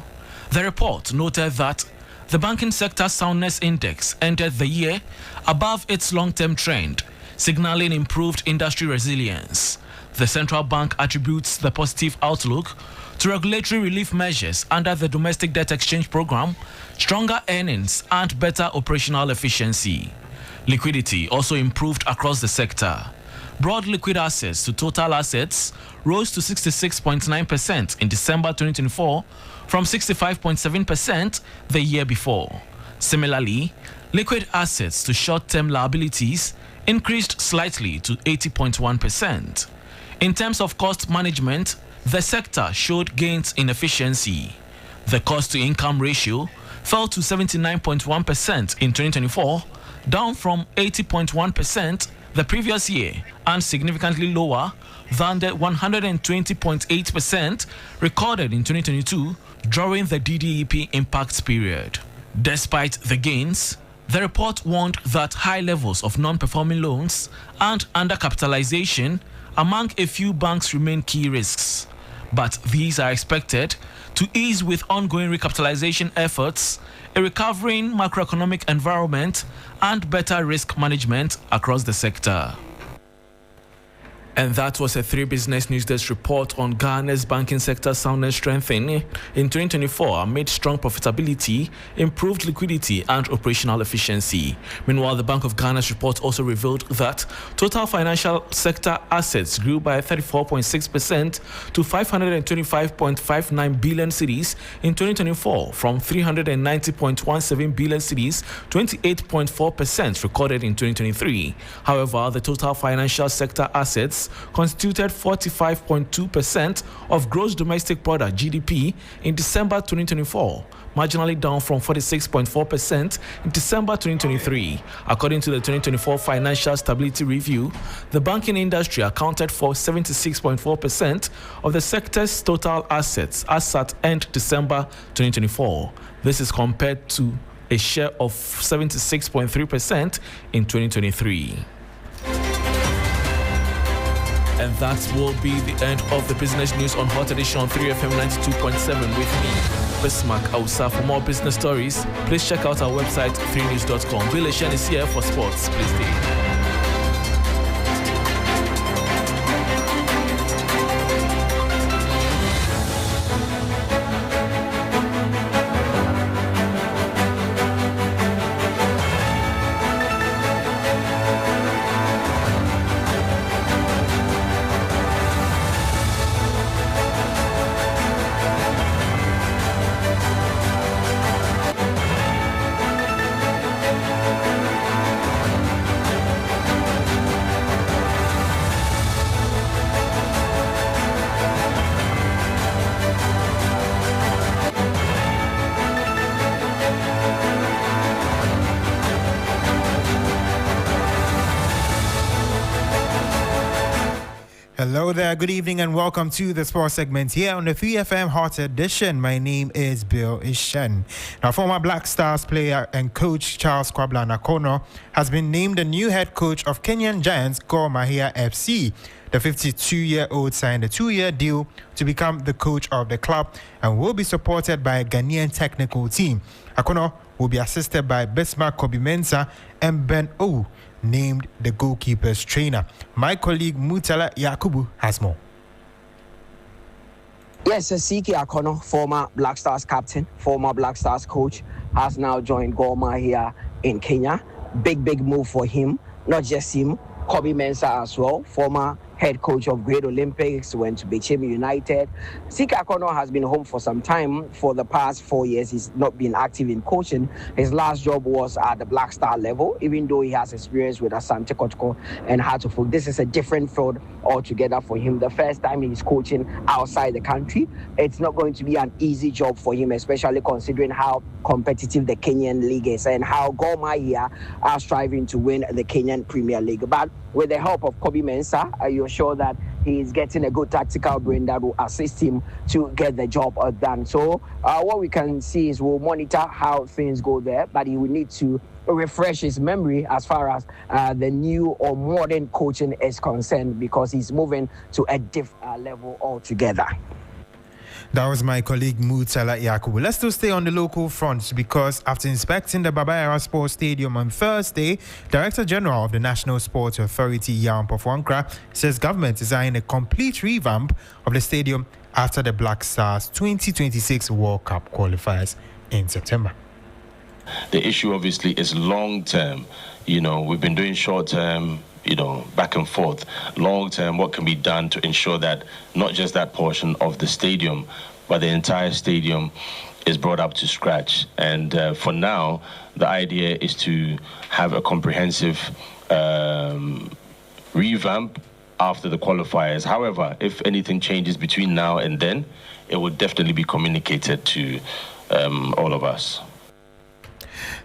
The report noted that the banking sector soundness index ended the year above its long-term trend, signaling improved industry resilience. The central bank attributes the positive outlook to regulatory relief measures under the domestic debt exchange program, stronger earnings, and better operational efficiency. Liquidity also improved across the sector. Broad liquid assets to total assets rose to 66.9% in December 2024 from 65.7% the year before. Similarly, liquid assets to short-term liabilities increased slightly to 80.1%. In terms of cost management, the sector showed gains in efficiency. The cost-to-income ratio fell to 79.1% in 2024, down from 80.1% the previous year and significantly lower than the 120.8% recorded in 2022 during the DDEP impact period. Despite the gains, the report warned that high levels of non-performing loans and undercapitalization among a few banks remain key risks, but these are expected to ease with ongoing recapitalization efforts, a recovering macroeconomic environment, and better risk management across the sector. And that was a 3 Business News Desk report on Ghana's banking sector soundness strengthening in 2024 amid strong profitability, improved liquidity, and operational efficiency. Meanwhile, the Bank of Ghana's report also revealed that total financial sector assets grew by 34.6% to 525.59 billion cedis in 2024 from 390.17 billion cedis, 28.4% recorded in 2023. However, the total financial sector assets constituted 45.2% of gross domestic product (GDP) in December 2024, marginally down from 46.4% in December 2023. According to the 2024 Financial Stability Review, the banking industry accounted for 76.4% of the sector's total assets as at end December 2024. This is compared to a share of 76.3% in 2023. And that will be the end of the business news on Hot Edition on 3FM 92.7 with me, Bismarck Ausa. For more business stories, please check out our website, 3news.com. Bill Eshen is here for sports. Please stay. Hello there, good evening and welcome to the sports segment here on the 3FM Hot Edition. My name is Bill Ishen. Now, former Black Stars player and coach Charles Kwabla Nakono has been named the new head coach of Kenyan Giants Gor Mahia FC. The 52-year-old signed a 2-year deal to become the coach of the club and will be supported by a Ghanaian technical team. Akono will be assisted by Bismarck Kobi-Mensah and Ben O, named the goalkeeper's trainer. My colleague Mutala Yakubu has more. Yes, Siki Akono, former Black Stars captain, former Black Stars coach, has now joined Gor Mahia in Kenya. Big move for him. Not just him, Kobi-Mensah as well, former head coach of Great Olympics, went to Bechemi United. Sika Akono has been home for some time. For the past 4 years, he's not been active in coaching. His last job was at the Black Star level, even though he has experience with Asante Kotoko and Hartlepool. This is a different field altogether for him. The first time he's coaching outside the country, it's not going to be an easy job for him, especially considering how competitive the Kenyan league is and how Gor Mahia are striving to win the Kenyan Premier League. But with the help of Kobi-Mensah, you're sure that he's getting a good tactical brain that will assist him to get the job done. So what we can see is we'll monitor how things go there, but he will need to refresh his memory as far as the new or modern coaching is concerned, because he's moving to a different level altogether. That was my colleague Mutala Yakubu. Let's still stay on the local front, because after inspecting the Baba Sports Stadium on Thursday, Director General of the National Sports Authority, Adom-Otchere, says government is eyeing a complete revamp of the stadium after the Black Stars 2026 World Cup qualifiers in September. The issue obviously is long term. We've been doing short term, back and forth. Long term, what can be done to ensure that not just that portion of the stadium, but the entire stadium is brought up to scratch. And for now, the idea is to have a comprehensive revamp after the qualifiers. However, if anything changes between now and then, it will definitely be communicated to all of us.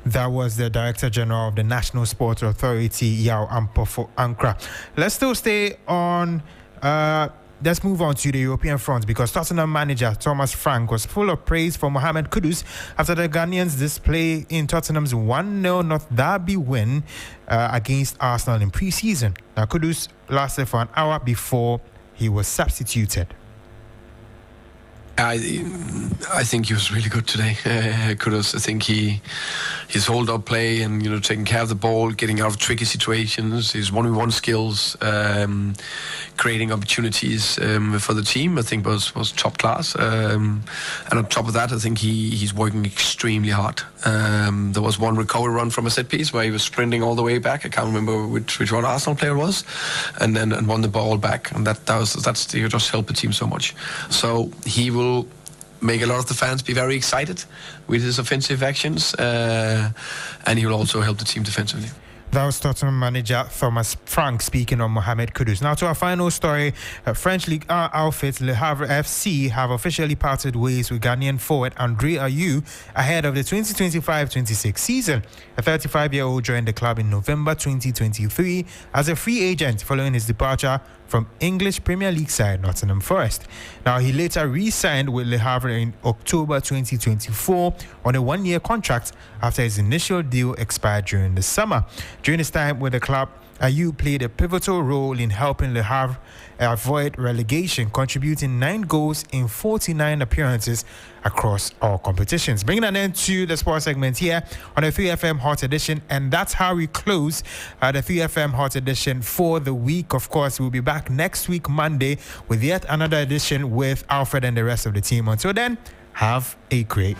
That was the Director General of the National Sports Authority, Adom-Otchere. Let's still stay on. Let's move on to the European front, because Tottenham manager Thomas Frank was full of praise for Mohamed Kudus after the Ghanaians' display in Tottenham's 1-0 North Derby win against Arsenal in pre-season. Now, Kudus lasted for an hour before he was substituted. I think he was really good today. Kudos. I think his hold-up play and taking care of the ball, getting out of tricky situations, his one-on-one skills, creating opportunities for the team, I think was top class. And on top of that, I think he's working extremely hard. There was one recovery run from a set piece where he was sprinting all the way back. I can't remember which one Arsenal player it was, and won the ball back. And that just helped the team so much. So he will make a lot of the fans be very excited with his offensive actions, and he will also help the team defensively. That was Tottenham manager Thomas Frank speaking on Mohamed Kudus. Now to our final story. French Ligue 1 outfit Le Havre FC have officially parted ways with Ghanaian forward Andre Ayew ahead of the 2025-26 season. A 35-year-old joined the club in November 2023 as a free agent following his departure from English Premier League side Nottingham Forest. Now, he later re-signed with Le Havre in October 2024 on a 1-year contract after his initial deal expired during the summer. During his time with the club, Ayew played a pivotal role in helping Le Havre avoid relegation, contributing 9 goals in 49 appearances across all competitions. Bringing an end to the sports segment here on the 3FM Hot Edition, and that's how we close the 3FM Hot Edition for the week. Of course, we'll be back next week, Monday, with yet another edition with Alfred and the rest of the team. Until then, have a great